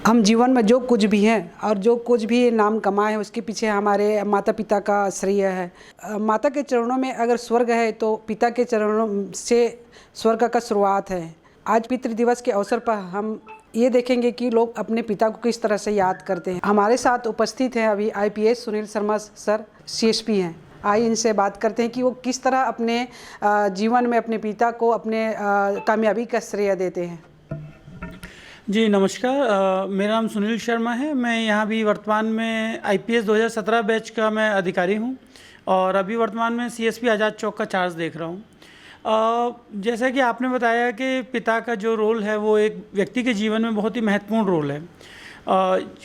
हम जीवन में जो कुछ भी हैं और जो कुछ भी नाम कमाए हैं उसके पीछे हमारे माता पिता का श्रेय है। माता के चरणों में अगर स्वर्ग है तो पिता के चरणों से स्वर्ग का शुरुआत है। आज पितृ दिवस के अवसर पर हम ये देखेंगे कि लोग अपने पिता को किस तरह से याद करते हैं। हमारे साथ उपस्थित हैं अभी IPS Sunil Sharma sir, CSP हैं। आइए इनसे बात करते हैं कि वो किस तरह अपने जीवन में अपने पिता को अपने कामयाबी का श्रेय देते हैं। जी नमस्कार, मेरा नाम सुनील शर्मा है। मैं यहाँ भी वर्तमान में आईपीएस 2017 बैच का मैं अधिकारी हूँ और अभी वर्तमान में सीएसपी आज़ाद चौक का चार्ज देख रहा हूँ। जैसा कि आपने बताया कि पिता का जो रोल है वो एक व्यक्ति के जीवन में बहुत ही महत्वपूर्ण रोल है।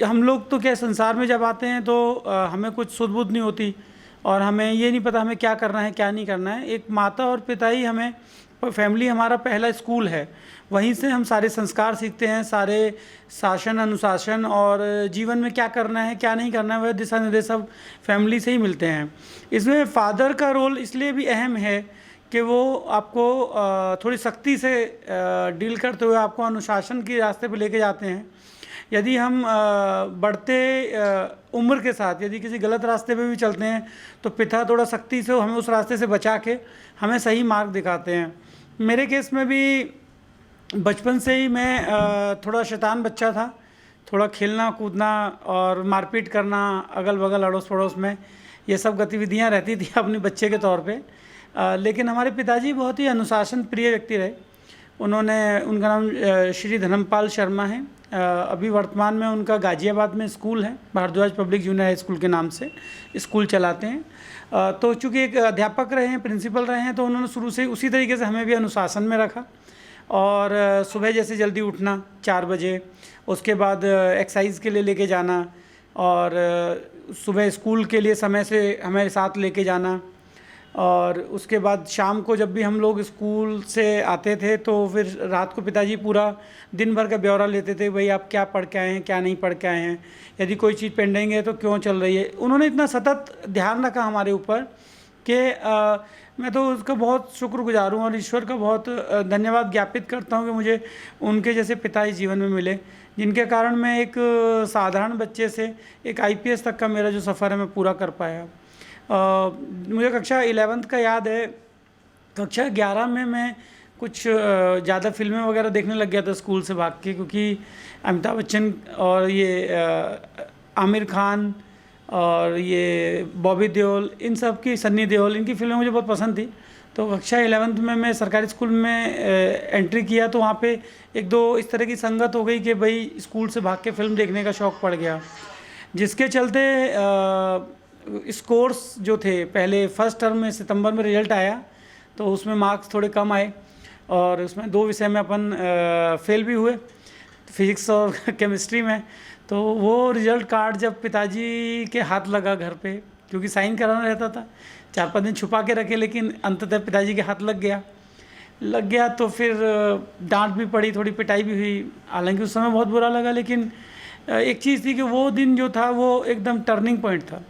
हम लोग तो क्या संसार में जब आते हैं तो हमें कुछ सुध बुध नहीं होती और हमें ये नहीं पता हमें क्या करना है क्या नहीं करना है। एक माता और पिता ही हमें, फैमिली हमारा पहला स्कूल है। वहीं से हम सारे संस्कार सीखते हैं, सारे शासन अनुशासन और जीवन में क्या करना है क्या नहीं करना है वह दिशा निर्देश सब फैमिली से ही मिलते हैं। इसमें फादर का रोल इसलिए भी अहम है कि वो आपको थोड़ी सख्ती से डील करते हुए आपको अनुशासन के रास्ते पर लेके जाते हैं। यदि हम बढ़ते उम्र के साथ यदि किसी गलत रास्ते पे भी चलते हैं तो पिता थोड़ा सख्ती से हमें उस रास्ते से बचा के हमें सही मार्ग दिखाते हैं। मेरे केस में भी बचपन से ही मैं थोड़ा शैतान बच्चा था। थोड़ा खेलना कूदना और मारपीट करना, अगल बगल अड़ोस पड़ोस में ये सब गतिविधियां रहती थी अपने बच्चे के तौर पे। लेकिन हमारे पिताजी बहुत ही अनुशासन प्रिय व्यक्ति रहे। उनका नाम श्री धर्मपाल शर्मा है। अभी वर्तमान में उनका गाजियाबाद में स्कूल है, Bharadwaj public junior high school के नाम से स्कूल चलाते हैं। तो चूँकि एक अध्यापक रहे हैं, प्रिंसिपल रहे हैं, तो उन्होंने शुरू से उसी तरीके से हमें भी अनुशासन में रखा। और सुबह जैसे जल्दी उठना 4 बजे, उसके बाद एक्सरसाइज के लिए लेके जाना और सुबह स्कूल के लिए समय से हमें साथ लेके जाना। और उसके बाद शाम को जब भी हम लोग स्कूल से आते थे तो फिर रात को पिताजी पूरा दिन भर का ब्यौरा लेते थे, भाई आप क्या पढ़ के आए हैं क्या नहीं पढ़ के आए हैं, यदि कोई चीज़ पेंडिंग है तो क्यों चल रही है। उन्होंने इतना सतत ध्यान रखा हमारे ऊपर कि मैं तो उसका बहुत शुक्रगुजार हूँ और ईश्वर का बहुत धन्यवाद ज्ञापित करता हूँ कि मुझे उनके जैसे पिता इस जीवन में मिले, जिनके कारण मैं एक साधारण बच्चे से एक आईपीएस तक का मेरा जो सफ़र है मैं पूरा कर पाया। मुझे कक्षा 11th का याद है। कक्षा 11 में मैं कुछ ज़्यादा फिल्में वगैरह देखने लग गया था स्कूल से भाग के, क्योंकि अमिताभ बच्चन और ये आमिर खान और ये बॉबी देओल, इन सब की, सन्नी देओल, इनकी फिल्में मुझे बहुत पसंद थी। तो कक्षा 11th में मैं सरकारी स्कूल में एंट्री किया तो वहाँ पे एक दो इस तरह की संगत हो गई कि भाई स्कूल से भाग के फिल्म देखने का शौक़ पड़ गया, जिसके चलते स्कोर्स जो थे, पहले फर्स्ट टर्म में सितंबर में रिजल्ट आया तो उसमें मार्क्स थोड़े कम आए और उसमें 2 विषय में अपन फेल भी हुए, फिजिक्स और केमिस्ट्री में। तो वो रिज़ल्ट कार्ड जब पिताजी के हाथ लगा घर पे, क्योंकि साइन कराना रहता था, 4-5 दिन छुपा के रखे, लेकिन अंततः पिताजी के हाथ लग गया तो फिर डांट भी पड़ी, थोड़ी पिटाई भी हुई। हालांकि उस समय बहुत बुरा लगा, लेकिन एक चीज़ थी कि वो दिन जो था वो एकदम टर्निंग पॉइंट था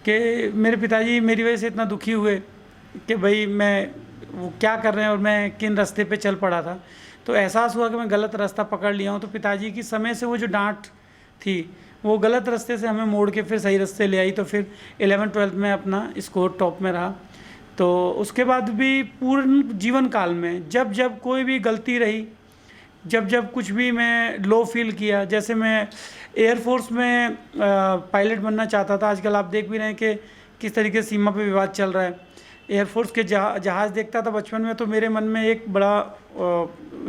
कि मेरे पिताजी मेरी वजह से इतना दुखी हुए कि भाई मैं वो क्या कर रहे हैं और मैं किन रास्ते पे चल पड़ा था। तो एहसास हुआ कि मैं गलत रास्ता पकड़ लिया हूँ। तो पिताजी की समय से वो जो डांट थी वो गलत रास्ते से हमें मोड़ के फिर सही रास्ते ले आई। तो फिर 11th-12th में अपना स्कोर टॉप में रहा। तो उसके बाद भी पूर्ण जीवन काल में जब जब कोई भी गलती रही, जब जब कुछ भी मैं लो फील किया, जैसे मैं एयरफोर्स में पायलट बनना चाहता था। आजकल आप देख भी रहे हैं कि किस तरीके से सीमा पे विवाद चल रहा है। एयरफोर्स के जहाज़ देखता था बचपन में तो मेरे मन में एक बड़ा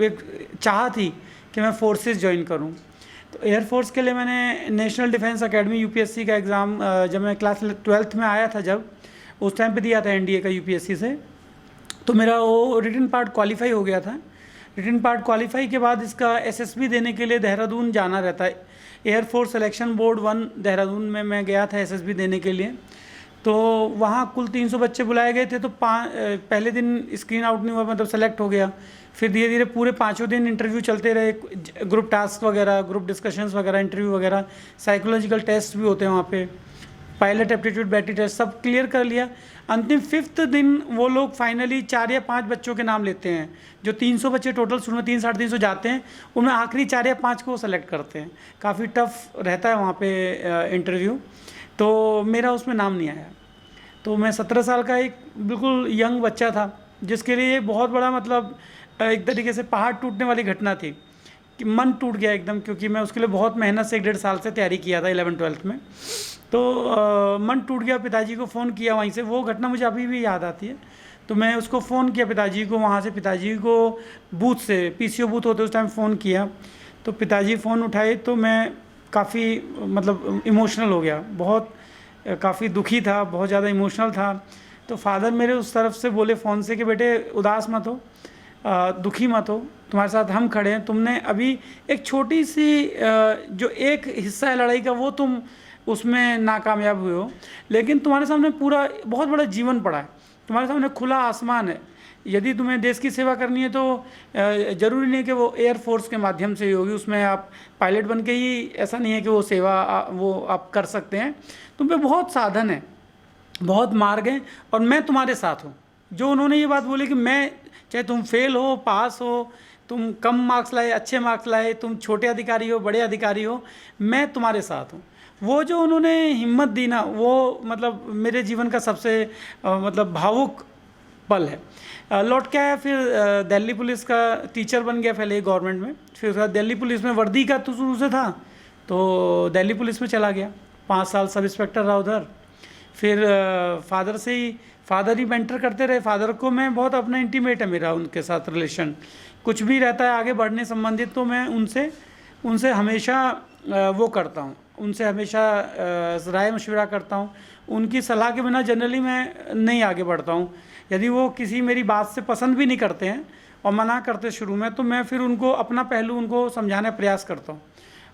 एक चाह थी कि मैं फोर्सेस ज्वाइन करूं। तो एयरफोर्स के लिए मैंने नेशनल डिफेंस एकेडमी यूपीएससी का एग्ज़ाम जब मैं क्लास 12th में आया था, जब उस टाइम पे दिया था एनडीए का यूपीएससी से, तो मेरा वो रिटन पार्ट क्वालिफाई हो गया था। रिटन पार्ट क्वालिफाई के बाद इसका एसएसबी देने के लिए देहरादून जाना रहता है। एयरफोर्स सिलेक्शन बोर्ड 1 देहरादून में मैं गया था एसएसबी देने के लिए। तो वहाँ कुल 300 बच्चे बुलाए गए थे। तो पहले दिन स्क्रीन आउट नहीं हुआ, मतलब सेलेक्ट हो गया। फिर धीरे धीरे पूरे 5 दिन इंटरव्यू चलते रहे, ग्रुप टास्क वगैरह, ग्रुप डिस्कशंस वगैरह, इंटरव्यू वगैरह, साइकोलॉजिकल टेस्ट भी होते हैं वहाँ पे। पायलट एप्टीट्यूड बैटरी टेस्ट सब क्लियर कर लिया। अंतिम 5th दिन वो लोग फाइनली 4 या 5 बच्चों के नाम लेते हैं। जो 300 बच्चे टोटल शुरू में 300-350 जाते हैं, उनमें आखिरी 4 या 5 को सेलेक्ट करते हैं। काफ़ी टफ रहता है वहाँ पे इंटरव्यू। तो मेरा उसमें नाम नहीं आया। तो मैं 17 साल का एक बिल्कुल यंग बच्चा था, जिसके लिए बहुत बड़ा मतलब एक तरीके से पहाड़ टूटने वाली घटना थी कि मन टूट गया एकदम, क्योंकि मैं उसके लिए बहुत मेहनत से 1.5 साल से तैयारी किया था 11th-12th में। तो मन टूट गया। पिताजी को फ़ोन किया वहीं से, वो घटना मुझे अभी भी याद आती है। तो मैं उसको फ़ोन किया पिताजी को, वहाँ से पिताजी को बूथ से, पीसीओ बूथ होते उस टाइम फ़ोन किया। तो पिताजी फ़ोन उठाए तो मैं काफ़ी मतलब इमोशनल हो गया, बहुत काफ़ी दुखी था, बहुत ज़्यादा इमोशनल था। तो फादर मेरे उस तरफ से बोले फ़ोन से कि बेटे उदास मत हो, दुखी मत हो, तुम्हारे साथ हम खड़े हैं। तुमने अभी एक छोटी सी जो एक हिस्सा है लड़ाई का, वो तुम उसमें नाकामयाब हुए हो, लेकिन तुम्हारे सामने पूरा बहुत बड़ा जीवन पड़ा है, तुम्हारे सामने खुला आसमान है। यदि तुम्हें देश की सेवा करनी है तो ज़रूरी नहीं कि वो एयरफोर्स के माध्यम से ही होगी, उसमें आप पायलट बन के ही ऐसा नहीं है कि वो सेवा वो आप कर सकते हैं। तुम पे बहुत साधन है, बहुत मार्ग हैं, और मैं तुम्हारे साथ हूँ। जो उन्होंने ये बात बोली कि मैं, चाहे तुम फेल हो, पास हो, तुम कम मार्क्स लाए, अच्छे मार्क्स लाए, तुम छोटे अधिकारी हो, बड़े अधिकारी हो, मैं तुम्हारे साथ हूँ। वो जो उन्होंने हिम्मत दी ना, वो मतलब मेरे जीवन का सबसे मतलब भावुक पल है। लौट के आया, फिर दिल्ली पुलिस का टीचर बन गया पहले गवर्नमेंट में, फिर उसके बाद दिल्ली पुलिस में वर्दी का तो शुरू से था, तो दिल्ली पुलिस में चला गया, 5 साल सब इंस्पेक्टर रहा उधर। फिर फादर ही मेंटर करते रहे। फादर को मैं बहुत अपना इंटीमेट है मेरा उनके साथ रिलेशन, कुछ भी रहता है आगे बढ़ने संबंधित तो मैं उनसे हमेशा वो करता हूँ, उनसे हमेशा राय मशवरा करता हूँ। उनकी सलाह के बिना जनरली मैं नहीं आगे बढ़ता हूँ। यदि वो किसी मेरी बात से पसंद भी नहीं करते हैं और मना करते शुरू में, तो मैं फिर उनको अपना पहलू उनको समझाने का प्रयास करता हूँ।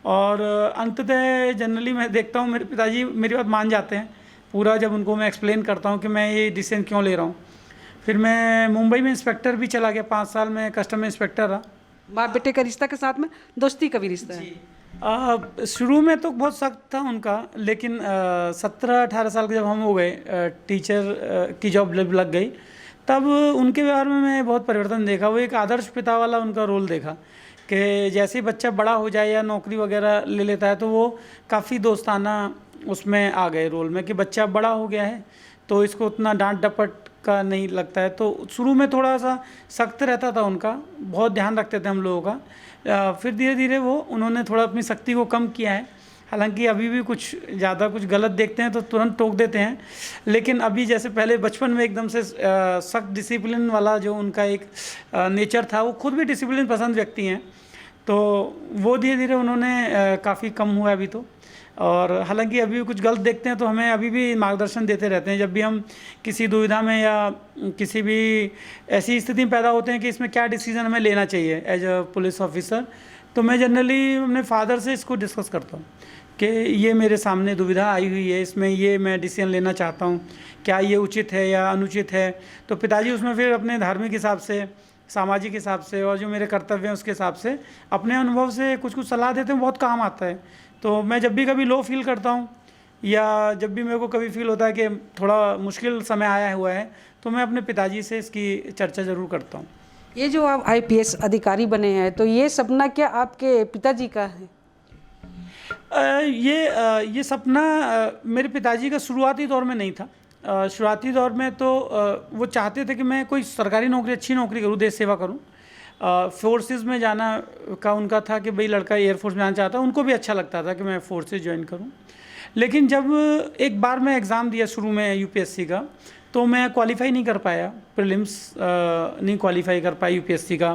और अंततः जनरली मैं देखता हूँ मेरे पिताजी मेरी बात मान जाते हैं पूरा, जब उनको मैं एक्सप्लेन करता हूँ कि मैं ये डिसीजन क्यों ले रहा हूँ। फिर मैं मुंबई में इंस्पेक्टर भी चला गया, 5 साल में कस्टम में इंस्पेक्टर रहा। बाप बेटे का रिश्ता के साथ में दोस्ती का भी रिश्ता है। शुरू में तो बहुत सख्त था उनका, लेकिन 17-18 साल के जब हम हो गए, टीचर की जॉब लग गई, तब उनके व्यवहार में मैं बहुत परिवर्तन देखा। वो एक आदर्श पिता वाला उनका रोल देखा कि जैसे ही बच्चा बड़ा हो जाए या नौकरी वगैरह ले लेता है, तो वो काफ़ी दोस्ताना उसमें आ गए रोल में, कि बच्चा बड़ा हो गया है तो इसको उतना डांट डपट का नहीं लगता है। तो शुरू में थोड़ा सा सख्त रहता था उनका, बहुत ध्यान रखते थे हम लोगों का। फिर धीरे धीरे उन्होंने थोड़ा अपनी सख्ती को कम किया है। हालांकि अभी भी कुछ ज़्यादा कुछ गलत देखते हैं तो तुरंत टोक देते हैं, लेकिन अभी जैसे पहले बचपन में एकदम से सख्त डिसिप्लिन वाला जो उनका एक नेचर था, वो खुद भी डिसिप्लिन पसंद व्यक्ति हैं, तो वो धीरे धीरे उन्होंने काफ़ी कम हुआ अभी तो। और हालांकि अभी भी कुछ गलत देखते हैं तो हमें अभी भी मार्गदर्शन देते रहते हैं। जब भी हम किसी दुविधा में या किसी भी ऐसी स्थिति में पैदा होते हैं कि इसमें क्या डिसीज़न हमें लेना चाहिए एज अ पुलिस ऑफिसर, तो मैं जनरली अपने फादर से इसको डिस्कस करता हूँ कि ये मेरे सामने दुविधा आई हुई है, इसमें ये मैं डिसीजन लेना चाहता हूँ, क्या ये उचित है या अनुचित है। तो पिताजी उसमें फिर अपने धार्मिक हिसाब से, सामाजिक हिसाब से और जो मेरे कर्तव्य हैं उसके हिसाब से अपने अनुभव से कुछ कुछ सलाह देते हैं, बहुत काम आता है। तो मैं जब भी कभी लो फील करता हूँ या जब भी मेरे को कभी फील होता है कि थोड़ा मुश्किल समय आया हुआ है, तो मैं अपने पिताजी से इसकी चर्चा ज़रूर करता हूँ। ये जो आप IPS अधिकारी बने हैं, तो ये सपना क्या आपके पिताजी का है? ये सपना मेरे पिताजी का शुरुआती दौर में नहीं था। शुरुआती दौर में तो वो चाहते थे कि मैं कोई सरकारी नौकरी, अच्छी नौकरी करूँ, देश सेवा करूँ। फोर्सेस में जाना का उनका था कि भाई लड़का एयरफोर्स में जाना चाहता है, उनको भी अच्छा लगता था कि मैं फोर्सेस ज्वाइन करूँ। लेकिन जब एक बार मैं एग्ज़ाम दिया शुरू में UPSC का, तो मैं क्वालिफाई नहीं कर पाया, प्रीलिम्स नहीं क्वालिफाई कर पाया UPSC का।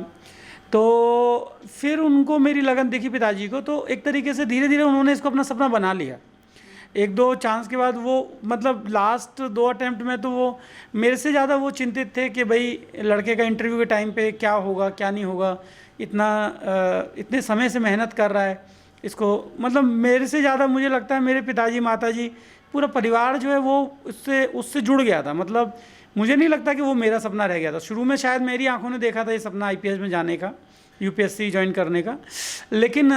तो फिर उनको मेरी लगन दिखी पिताजी को, तो एक तरीके से धीरे धीरे उन्होंने इसको अपना सपना बना लिया। 1-2 चांस के बाद वो मतलब लास्ट 2 अटैम्प्ट में तो वो मेरे से ज़्यादा वो चिंतित थे कि भाई लड़के का इंटरव्यू के टाइम पे क्या होगा क्या नहीं होगा, इतने समय से मेहनत कर रहा है इसको, मतलब मेरे से ज़्यादा मुझे लगता है मेरे पिताजी, माताजी, पूरा परिवार जो है वो उससे जुड़ गया था। मतलब मुझे नहीं लगता कि वो मेरा सपना रह गया था। शुरू में शायद मेरी आंखों ने देखा था ये सपना IPS में जाने का, UPSC ज्वाइन करने का, लेकिन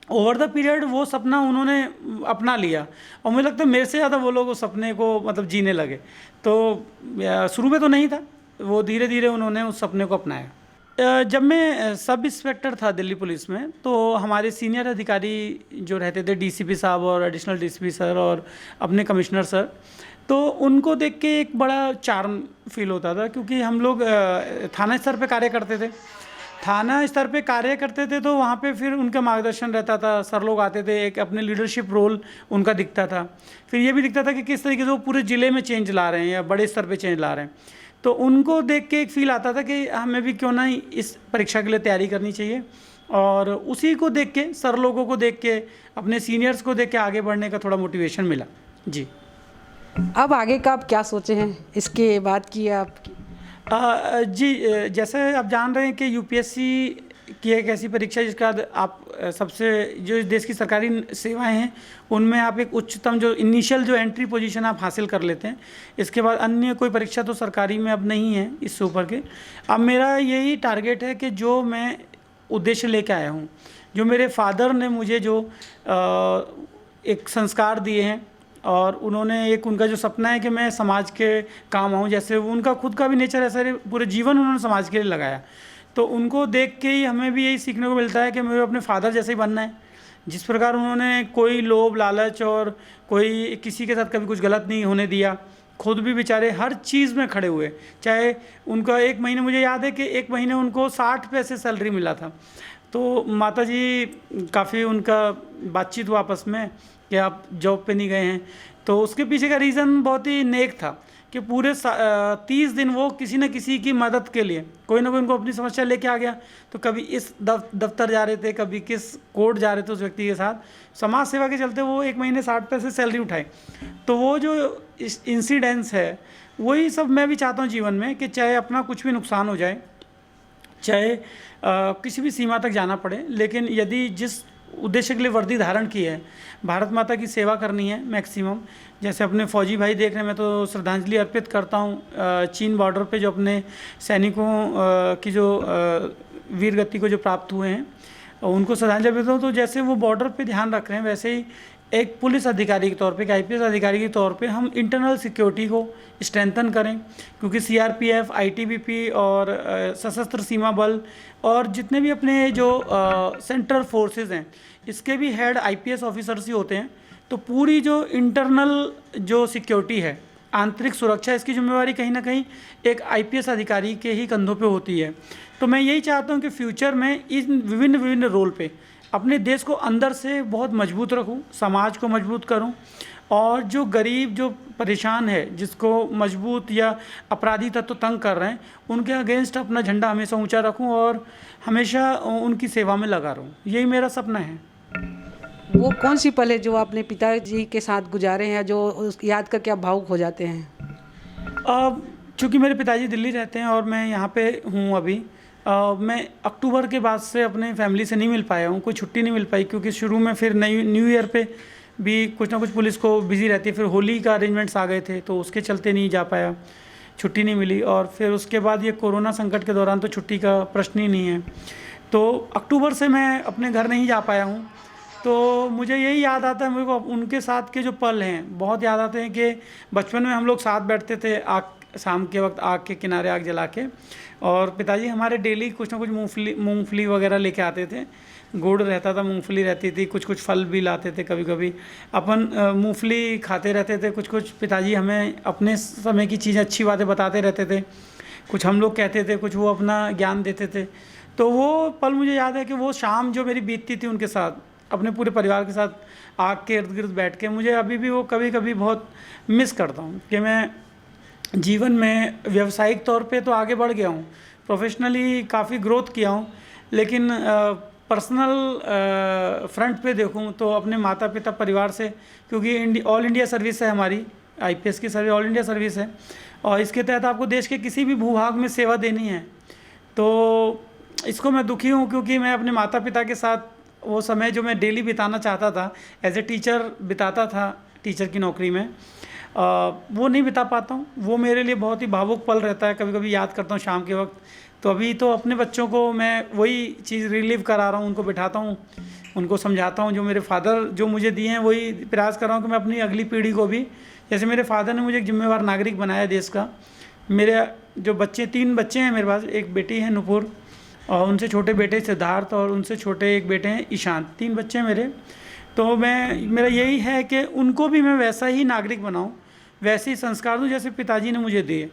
ओवर द पीरियड वो सपना उन्होंने अपना लिया, और मुझे लगता है मेरे से ज़्यादा वो लोग उस सपने को मतलब जीने लगे। तो शुरू में तो नहीं था, वो धीरे धीरे उन्होंने उस सपने को अपनाया। जब मैं सब इंस्पेक्टर था दिल्ली पुलिस में, तो हमारे सीनियर अधिकारी जो रहते थे, डीसीपी साहब और एडिशनल डीसीपी सर और अपने कमिश्नर सर, तो उनको देख के एक बड़ा चार्म फील होता था, क्योंकि हम लोग थाना स्तर पे कार्य करते थे। थाना स्तर पे कार्य करते थे तो वहाँ पे फिर उनका मार्गदर्शन रहता था, सर लोग आते थे, एक अपने लीडरशिप रोल उनका दिखता था। फिर ये भी दिखता था कि किस तरीके से वो पूरे ज़िले में चेंज ला रहे हैं या बड़े स्तर पे चेंज ला रहे हैं। तो उनको देख के एक फील आता था कि हमें भी क्यों ना इस परीक्षा के लिए तैयारी करनी चाहिए, और उसी को देख के, सर लोगों को देख के, अपने सीनियर्स को देख के आगे बढ़ने का थोड़ा मोटिवेशन मिला। जी। अब आगे का आप क्या सोचे हैं इसके बाद की आपकी? जी, जैसे आप जान रहे हैं कि यूपीएससी की एक ऐसी परीक्षा जिसका आप सबसे, जो इस देश की सरकारी सेवाएं हैं उनमें आप एक उच्चतम जो इनिशियल जो एंट्री पोजीशन आप हासिल कर लेते हैं। इसके बाद अन्य कोई परीक्षा तो सरकारी में अब नहीं है इससे ऊपर के। अब मेरा यही टारगेट है कि जो मैं उद्देश्य लेके आया हूँ, जो मेरे फादर ने मुझे जो एक संस्कार दिए हैं, और उन्होंने एक, उनका जो सपना है कि मैं समाज के काम आऊँ, जैसे वो उनका खुद का भी नेचर ऐसा है, पूरे जीवन उन्होंने समाज के लिए लगाया। तो उनको देख के ही हमें भी यही सीखने को मिलता है कि मुझे अपने फादर जैसे ही बनना है। जिस प्रकार उन्होंने कोई लोभ लालच और कोई किसी के साथ कभी कुछ गलत नहीं होने दिया, खुद भी बेचारे हर चीज़ में खड़े हुए। चाहे उनका एक महीने, मुझे याद है कि एक महीने उनको 60 पैसे सैलरी मिला था, तो माता जी काफ़ी उनका बातचीत हुआ आपस में कि आप जॉब पे नहीं गए हैं। तो उसके पीछे का रीज़न बहुत ही नेक था कि पूरे 30 दिन वो किसी न किसी की मदद के लिए कोई ना कोई उनको अपनी समस्या लेके आ गया। तो कभी इस दफ्तर जा रहे थे, कभी किस कोर्ट जा रहे थे उस व्यक्ति के साथ, समाज सेवा के चलते वो एक महीने 60 पैसे सैलरी उठाए। तो वो जो इंसिडेंस है, वही सब मैं भी चाहता हूँ जीवन में, कि चाहे अपना कुछ भी नुकसान हो जाए, चाहे किसी भी सीमा तक जाना पड़े, लेकिन यदि जिस उद्देश्य के लिए वर्दी धारण की है, भारत माता की सेवा करनी है मैक्सिमम। जैसे अपने फौजी भाई देख रहे हैं, मैं तो श्रद्धांजलि अर्पित करता हूँ चीन बॉर्डर पे जो अपने सैनिकों की जो वीर गति को जो प्राप्त हुए हैं, उनको श्रद्धांजलि अर्पित हूँ। तो जैसे वो बॉर्डर पे ध्यान रख रहे हैं, वैसे ही एक पुलिस अधिकारी के तौर पे, एक आईपीएस अधिकारी के तौर पे हम इंटरनल सिक्योरिटी को स्ट्रेंथन करें, क्योंकि सीआरपीएफ, आईटीबीपी और सशस्त्र सीमा बल और जितने भी अपने जो सेंट्रल फोर्सेस हैं, इसके भी हेड आईपीएस ऑफिसर्स ही होते हैं। तो पूरी जो इंटरनल जो सिक्योरिटी है, आंतरिक सुरक्षा, इसकी जिम्मेवारी कहीं ना कहीं एक आईपीएस अधिकारी के ही कंधों पे होती है। तो मैं यही चाहता हूँ कि फ्यूचर में इन विभिन्न रोल पे अपने देश को अंदर से बहुत मजबूत रखूं, समाज को मजबूत करूं, और जो गरीब, जो परेशान है, जिसको मजबूत या अपराधी तत्व तंग कर रहे हैं, उनके अगेंस्ट अपना झंडा हमेशा ऊंचा रखूं और हमेशा उनकी सेवा में लगा रहूं। यही मेरा सपना है। वो कौन सी पल है जो आपने पिताजी के साथ गुजारे हैं, जो याद करके आप भावुक हो जाते हैं? चूँकि मेरे पिताजी दिल्ली रहते हैं और मैं यहाँ पे हूँ अभी, मैं अक्टूबर के बाद से अपने फैमिली से नहीं मिल पाया हूँ, कोई छुट्टी नहीं मिल पाई, क्योंकि शुरू में फिर न्यू ईयर पे भी कुछ ना कुछ पुलिस को बिज़ी रहती है, फिर होली का अरेंजमेंट्स आ गए थे, तो उसके चलते नहीं जा पाया, छुट्टी नहीं मिली। और फिर उसके बाद ये कोरोना संकट के दौरान तो छुट्टी का प्रश्न ही नहीं है। तो अक्टूबर से मैं अपने घर नहीं जा पाया हूँ। तो मुझे यही याद आता है, मेरे को उनके साथ के जो पल हैं बहुत याद आते हैं, कि बचपन में हम लोग साथ बैठते थे शाम के वक्त आग के किनारे आग जला के, और पिताजी हमारे डेली कुछ ना कुछ मूंगफली वगैरह लेके आते थे, गुड़ रहता था, मूंगफली रहती थी, कुछ कुछ फल भी लाते थे, कभी कभी अपन मूंगफली खाते रहते थे। कुछ पिताजी हमें अपने समय की चीज़ें, अच्छी बातें बताते रहते थे, कुछ हम लोग कहते थे, कुछ वो अपना ज्ञान देते थे। तो वो पल मुझे याद है कि वो शाम जो मेरी बीतती थी उनके साथ, अपने पूरे परिवार के साथ आग के इर्द गिर्द बैठ के, मुझे अभी भी वो कभी कभी बहुत मिस करता हूँ। कि मैं जीवन में व्यावसायिक तौर पे तो आगे बढ़ गया हूँ, प्रोफेशनली काफ़ी ग्रोथ किया हूँ, लेकिन पर्सनल फ्रंट पे देखूँ तो अपने माता पिता, परिवार से, क्योंकि ऑल इंडिया सर्विस है हमारी, आईपीएस की सर्विस ऑल इंडिया सर्विस है, और इसके तहत आपको देश के किसी भी भूभाग में सेवा देनी है। तो इसको मैं दुखी हूँ, क्योंकि मैं अपने माता पिता के साथ वो समय जो मैं डेली बिताना चाहता था, एज ए टीचर बिताता था, टीचर की नौकरी में, वो नहीं बिता पाता हूँ। वो मेरे लिए बहुत ही भावुक पल रहता है, कभी कभी याद करता हूँ शाम के वक्त। तो अभी तो अपने बच्चों को मैं वही चीज़ रिलीव करा रहा हूँ, उनको बिठाता हूँ, उनको समझाता हूँ। जो मेरे फादर जो मुझे दिए हैं वही प्रयास कर रहा हूँ कि मैं अपनी अगली पीढ़ी को भी, जैसे मेरे फादर ने मुझे एक जिम्मेवार नागरिक बनाया देश का। मेरे जो बच्चे 3 बच्चे हैं मेरे पास, एक बेटी है नुपुर, और उनसे छोटे बेटे सिद्धार्थ, और उनसे छोटे एक बेटे हैं ईशान। 3 बच्चे हैं मेरे। तो मेरा यही है कि उनको भी मैं वैसा ही नागरिक बनाऊं, वैसे ही संस्कार दूं जैसे पिताजी ने मुझे दिए।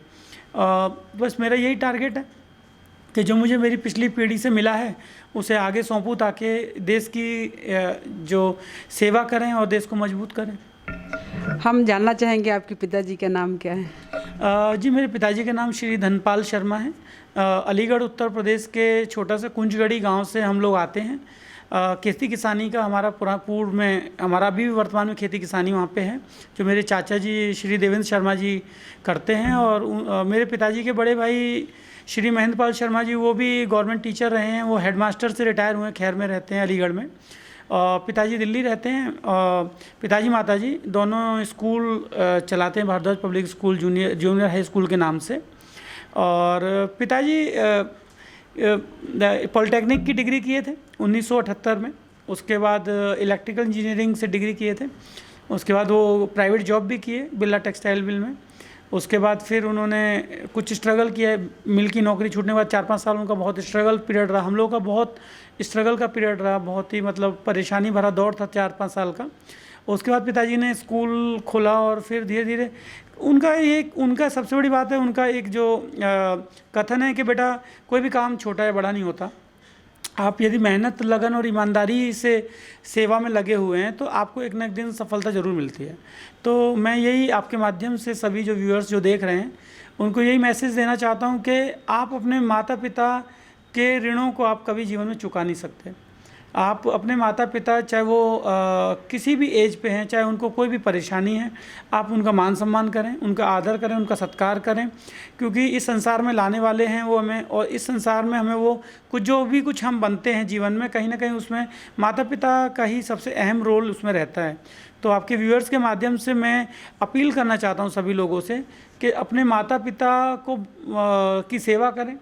बस मेरा यही टारगेट है कि जो मुझे मेरी पिछली पीढ़ी से मिला है उसे आगे सौंपूं, ताकि देश की जो सेवा करें और देश को मजबूत करें। हम जानना चाहेंगे आपके पिताजी का नाम क्या है? जी, मेरे पिताजी का नाम श्री धनपाल शर्मा है। अलीगढ़ उत्तर प्रदेश के छोटा सा कुंजगढ़ी गांव से हम लोग आते हैं। खेती किसानी का हमारा पूर्व में हमारा अभी भी वर्तमान में खेती किसानी वहाँ पे है, जो मेरे चाचा जी श्री देवेंद्र शर्मा जी करते हैं। और मेरे पिताजी के बड़े भाई श्री महेंद्र पाल शर्मा जी, वो भी गवर्नमेंट टीचर रहे हैं। वो हेडमास्टर से रिटायर हुए हैं, खैर में रहते हैं अलीगढ़ में। पिताजी दिल्ली रहते हैं। पिताजी माताजी दोनों स्कूल चलाते हैं, Bharadwaj public school junior high school के नाम से। और पिताजी पॉलिटेक्निक की डिग्री किए थे 1978 में। उसके बाद इलेक्ट्रिकल इंजीनियरिंग से डिग्री किए थे। उसके बाद वो प्राइवेट जॉब भी किए बिरला टेक्सटाइल मिल में। उसके बाद फिर उन्होंने कुछ स्ट्रगल किया, मिल की नौकरी छूटने के बाद 4-5 साल उनका बहुत स्ट्रगल पीरियड रहा। हम लोग का बहुत स्ट्रगल का पीरियड रहा, बहुत ही मतलब परेशानी भरा दौर था 4-5 साल का। उसके बाद पिताजी ने स्कूल खोला और फिर धीरे धीरे उनका सबसे बड़ी बात है, उनका एक जो कथन है कि बेटा कोई भी काम छोटा या बड़ा नहीं होता। आप यदि मेहनत, लगन और ईमानदारी से सेवा में लगे हुए हैं तो आपको एक न एक दिन सफलता ज़रूर मिलती है। तो मैं यही आपके माध्यम से सभी जो व्यूअर्स जो देख रहे हैं उनको यही मैसेज देना चाहता हूं कि आप अपने माता पिता के ऋणों को आप कभी जीवन में चुका नहीं सकते। आप अपने माता पिता, चाहे वो किसी भी एज पे हैं, चाहे उनको कोई भी परेशानी है, आप उनका मान सम्मान करें, उनका आदर करें, उनका सत्कार करें, क्योंकि इस संसार में लाने वाले हैं वो हमें। और इस संसार में हमें वो कुछ हम बनते हैं जीवन में, कहीं ना कहीं उसमें माता पिता का ही सबसे अहम रोल उसमें रहता है। तो आपके व्यूअर्स के माध्यम से मैं अपील करना चाहता हूँ सभी लोगों से कि अपने माता पिता को की सेवा करें,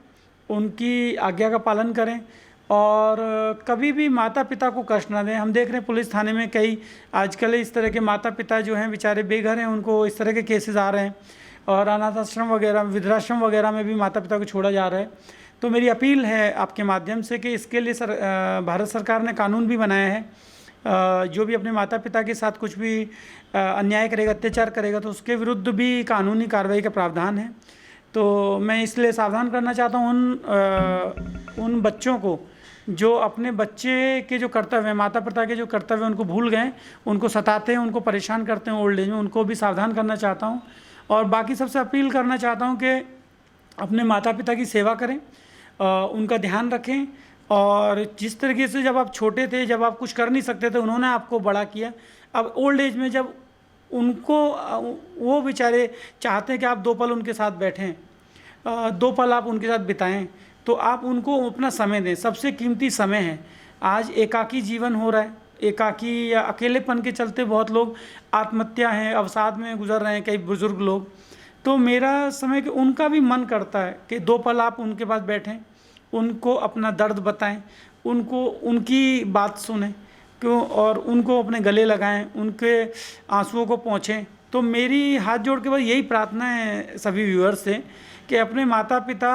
उनकी आज्ञा का पालन करें और कभी भी माता पिता को कष्ट ना दें। हम देख रहे हैं पुलिस थाने में कई आजकल इस तरह के माता पिता जो हैं बेचारे बेघर हैं, उनको इस तरह के केसेस आ रहे हैं। और अनाथ आश्रम वगैरह, वृद्धाश्रम वगैरह में भी माता पिता को छोड़ा जा रहा है। तो मेरी अपील है आपके माध्यम से कि इसके लिए भारत सरकार ने कानून भी बनाया है। जो भी अपने माता पिता के साथ कुछ भी अन्याय करेगा, अत्याचार करेगा, तो उसके विरुद्ध भी कानूनी कार्रवाई का प्रावधान है। तो मैं इसलिए सावधान करना चाहता हूँ उन बच्चों को जो अपने बच्चे के जो कर्तव्य हैं, माता पिता के जो कर्तव्य उनको भूल गए, उनको सताते हैं, उनको परेशान करते हैं ओल्ड एज में, उनको भी सावधान करना चाहता हूँ। और बाकी सबसे अपील करना चाहता हूँ कि अपने माता पिता की सेवा करें, उनका ध्यान रखें। और जिस तरीके से जब आप छोटे थे, जब आप कुछ कर नहीं सकते थे, उन्होंने आपको बड़ा किया। अब ओल्ड एज में जब उनको वो बेचारे चाहते हैं कि आप 2 पल उनके साथ बैठें, 2 पल आप उनके साथ बिताएं, तो आप उनको अपना समय दें। सबसे कीमती समय है। आज एकाकी जीवन हो रहा है, एकाकी या अकेलेपन के चलते बहुत लोग आत्महत्या हैं, अवसाद में गुजर रहे हैं कई बुज़ुर्ग लोग। तो मेरा समय कि उनका भी मन करता है कि 2 पल आप उनके पास बैठें, उनको अपना दर्द बताएं, उनको उनकी बात सुनें और उनको अपने गले लगाएं, उनके आंसुओं को पोंछें। तो मेरी हाथ जोड़ के बस यही प्रार्थना है सभी व्यूअर्स से कि अपने माता पिता,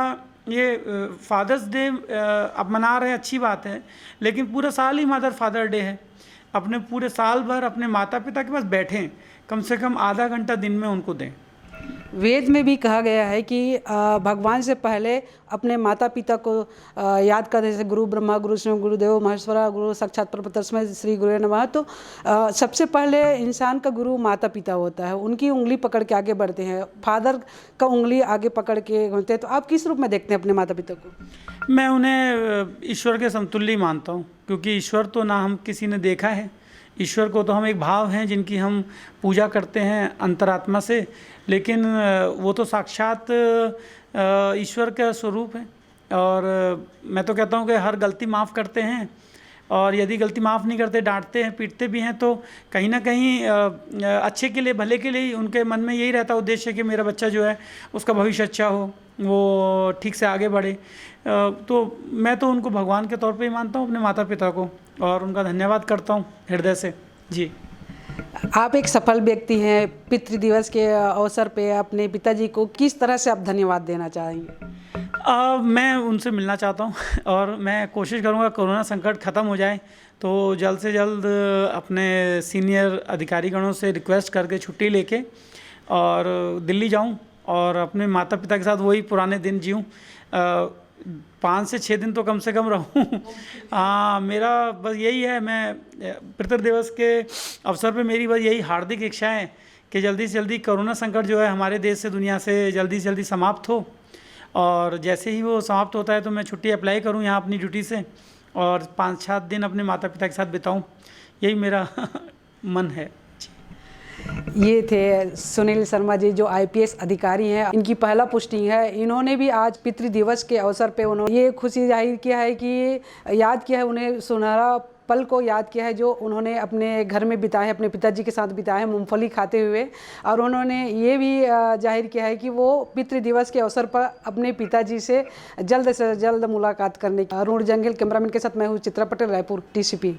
ये फादर्स डे अब मना रहे हैं, अच्छी बात है, लेकिन पूरा साल ही मदर फादर डे है। अपने पूरे साल भर अपने माता पिता के पास बैठें, कम से कम आधा घंटा दिन में उनको दें। वेद में भी कहा गया है कि भगवान से पहले अपने माता पिता को याद करते, जैसे गुरु ब्रह्मा गुरु विष्णु गुरुदेव महेश्वरा गुरु साक्षात परम तस्मै श्री गुरुवे नमः। तो सबसे पहले इंसान का गुरु माता पिता होता है, उनकी उंगली पकड़ के आगे बढ़ते हैं, फादर का उंगली आगे पकड़ के होते हैं। तो आप किस रूप में देखते हैं अपने माता पिता को? मैं उन्हें ईश्वर के समतुल्य मानता हूँ, क्योंकि ईश्वर तो ना हम किसी ने देखा है, ईश्वर को तो हम एक भाव हैं जिनकी हम पूजा करते हैं अंतरात्मा से, लेकिन वो तो साक्षात ईश्वर का स्वरूप है। और मैं तो कहता हूँ कि हर गलती माफ़ करते हैं, और यदि गलती माफ़ नहीं करते, डांटते हैं, पीटते भी हैं, तो कहीं ना कहीं अच्छे के लिए, भले के लिए ही उनके मन में यही रहता उद्देश्य कि मेरा बच्चा जो है उसका भविष्य अच्छा हो, वो ठीक से आगे बढ़े। तो मैं तो उनको भगवान के तौर पे ही मानता हूँ, अपने माता पिता को। और उनका धन्यवाद करता हूँ हृदय से। जी। आप एक सफल व्यक्ति हैं, पितृ दिवस के अवसर पे अपने पिताजी को किस तरह से आप धन्यवाद देना चाहेंगे? मैं उनसे मिलना चाहता हूँ और मैं कोशिश करूँगा कोरोना संकट ख़त्म हो जाए तो जल्द से जल्द अपने सीनियर अधिकारीगणों से रिक्वेस्ट करके छुट्टी लेके और दिल्ली जाऊँ और अपने माता पिता के साथ वही पुराने दिन जीऊँ। 5 से 6 दिन तो कम से कम रहूँ। मेरा बस यही है, मैं पितृ दिवस के अवसर पे मेरी बस यही हार्दिक इच्छा है कि जल्दी से जल्दी कोरोना संकट जो है हमारे देश से, दुनिया से जल्दी समाप्त हो, और जैसे ही वो समाप्त होता है तो मैं छुट्टी अप्लाई करूं यहाँ अपनी ड्यूटी से और 5-7 दिन अपने माता पिता के साथ बिताऊं, यही मेरा मन है। ये थे सुनील शर्मा जी, जो आईपीएस अधिकारी हैं। इनकी पहला पोस्टिंग है। इन्होंने भी आज पितृ दिवस के अवसर पे उन्होंने ये खुशी जाहिर किया है कि याद किया है, उन्हें सुनहरा पल को याद किया है जो उन्होंने अपने घर में बिताए, अपने पिताजी के साथ बिताए हैं मूंगफली खाते हुए। और उन्होंने ये भी जाहिर किया है कि वो पितृ दिवस के अवसर पर अपने पिताजी से जल्द मुलाकात करने की। अरुण जंगिल कैमरामैन के साथ मैं हूँ चित्रा पटेल, रायपुर, TCP।